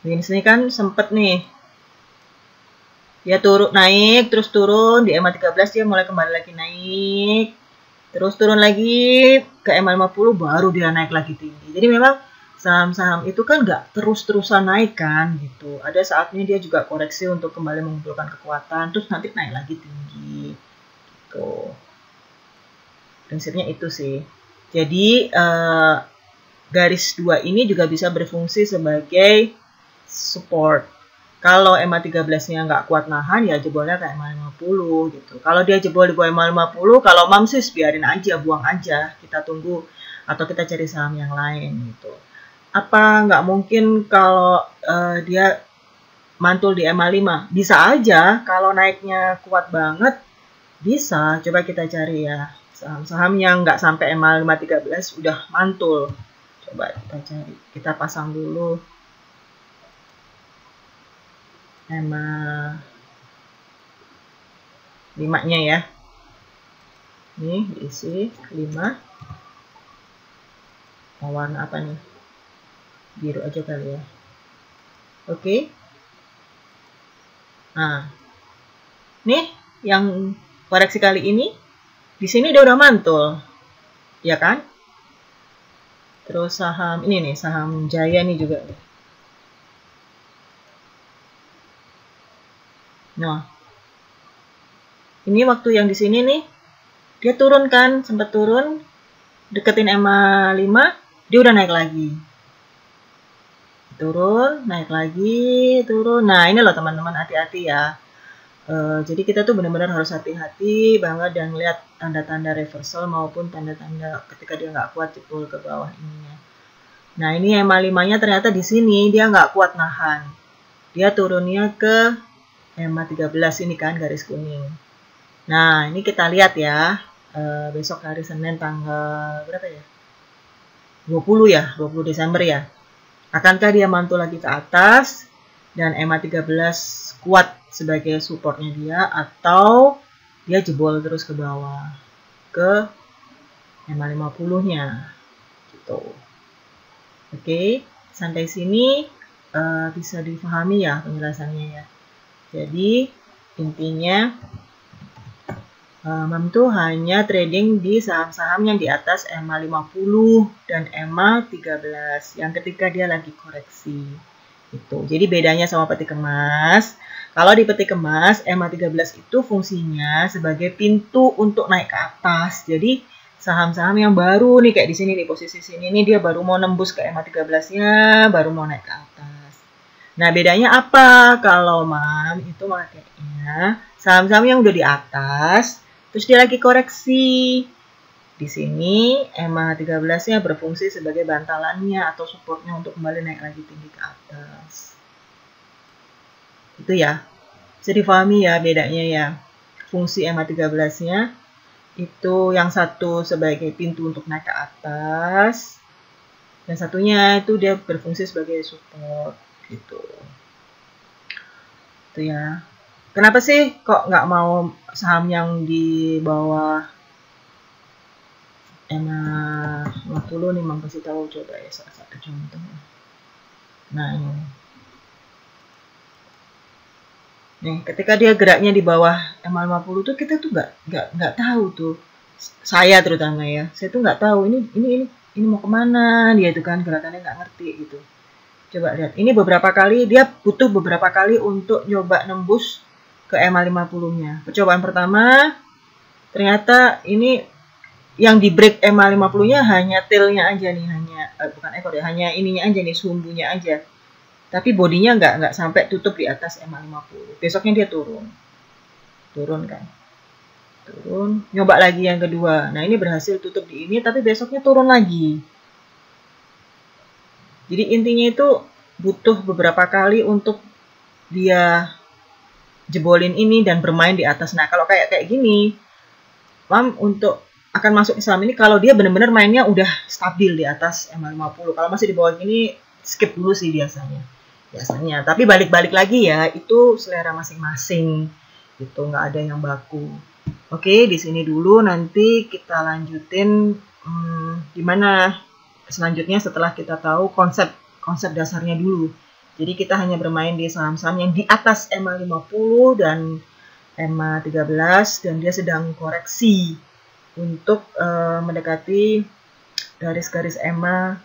Di sini kan sempet nih. Dia turun naik, terus turun di EMA 13 dia mulai kembali lagi naik. Terus turun lagi ke EMA 50 baru dia naik lagi tinggi. Jadi memang saham-saham itu kan nggak terus-terusan naik kan gitu. Ada saatnya dia juga koreksi untuk kembali mengumpulkan kekuatan, terus nanti naik lagi tinggi. Gitu. Prinsipnya itu sih. Jadi garis 2 ini juga bisa berfungsi sebagai support. Kalau EMA 13-nya nggak kuat nahan, ya jebolnya ke EMA 50 gitu. Kalau dia jebol di bawah EMA 50, kalau mamsis biarin aja, buang aja. Kita tunggu atau kita cari saham yang lain gitu. Apa nggak mungkin kalau dia mantul di EMA 5? Bisa aja, kalau naiknya kuat banget, bisa. Coba kita cari ya, saham-saham yang nggak sampai EMA 513 udah mantul. Coba kita cari, kita pasang dulu EMA 5-nya ya. Nih diisi 5. Mau warna apa nih? Biru aja kali ya. Oke. Nah, nih yang koreksi kali ini di sini dia udah mantul, ya kan? Terus saham ini nih, saham Jaya nih juga. Nah, ini waktu yang di sini nih, dia turun kan, sempat turun, deketin EMA 5, dia udah naik lagi. Turun, naik lagi, turun. Nah, ini loh teman-teman, hati-hati ya. Jadi kita tuh benar-benar harus hati-hati banget dan lihat tanda-tanda reversal maupun tanda-tanda ketika dia nggak kuat jebol ke bawah ininya. Nah, ini EMA 5-nya ternyata di sini dia nggak kuat nahan. Dia turunnya ke EMA 13 ini kan, garis kuning. Nah, ini kita lihat ya. Besok hari Senin tanggal berapa ya? 20 ya, 20 Desember ya. Akankah dia mantul lagi ke atas dan EMA 13 kuat sebagai supportnya dia, atau dia jebol terus ke bawah ke EMA 50-nya gitu. Oke, sampai sini bisa dipahami ya penjelasannya ya. Jadi intinya Mam tuh hanya trading di saham-saham yang di atas EMA 50 dan EMA 13 yang ketika dia lagi koreksi. Itu. Jadi bedanya sama peti kemas, kalau di peti kemas EMA 13 itu fungsinya sebagai pintu untuk naik ke atas. Jadi saham-saham yang baru nih kayak di sini nih, posisi sini nih dia baru mau nembus ke EMA 13-nya, baru mau naik ke atas. Nah, bedanya apa? Kalau Mam itu makanya saham-saham yang udah di atas terus dia lagi koreksi. Di sini EMA 13-nya berfungsi sebagai bantalannya atau supportnya untuk kembali naik lagi tinggi ke atas. Itu ya. Bisa dipahami ya bedanya ya. Fungsi EMA 13-nya itu yang satu sebagai pintu untuk naik ke atas. Yang satunya itu dia berfungsi sebagai support gitu. Itu ya. Kenapa sih kok nggak mau saham yang di bawah EMA 50 nih, Mam kasih tahu coba ya salah satu contoh. Nah ini. Nih, ketika dia geraknya di bawah EMA 50 tuh kita tuh nggak tahu tuh. Saya terutama ya, saya tuh nggak tahu ini mau kemana dia tuh kan, gerakannya nggak ngerti gitu. Coba lihat, ini beberapa kali dia butuh beberapa kali untuk nyoba nembus ke EMA 50-nya. Percobaan pertama, ternyata ini yang di break EMA 50-nya hanya tail-nya aja nih, bukan ekor ya, hanya ininya aja nih, sumbunya aja. Tapi bodinya nggak sampai tutup di atas EMA 50. Besoknya dia turun kan. Turun, nyoba lagi yang kedua. Nah, ini berhasil tutup di ini, tapi besoknya turun lagi. Jadi intinya itu butuh beberapa kali untuk dia jebolin ini dan bermain di atas. Nah, kalau kayak gini, Mam untuk akan masuk ke saham ini kalau dia benar-benar mainnya udah stabil di atas EMA 50. Kalau masih di bawah gini, skip dulu sih biasanya. Tapi balik-balik lagi ya, itu selera masing-masing. Gitu, nggak ada yang baku. Oke, di sini dulu, nanti kita lanjutin gimana selanjutnya setelah kita tahu konsep dasarnya dulu. Jadi kita hanya bermain di saham-saham yang di atas EMA 50 dan EMA 13 dan dia sedang koreksi untuk mendekati garis-garis EMA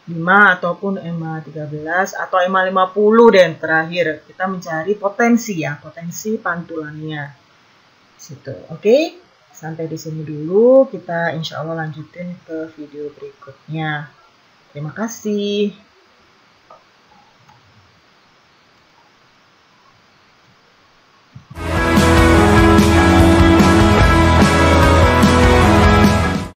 5 ataupun EMA 13 atau EMA 50 dan terakhir kita mencari potensi ya, potensi pantulannya. Situ. Oke. Sampai di sini dulu, kita insya Allah lanjutin ke video berikutnya. Terima kasih.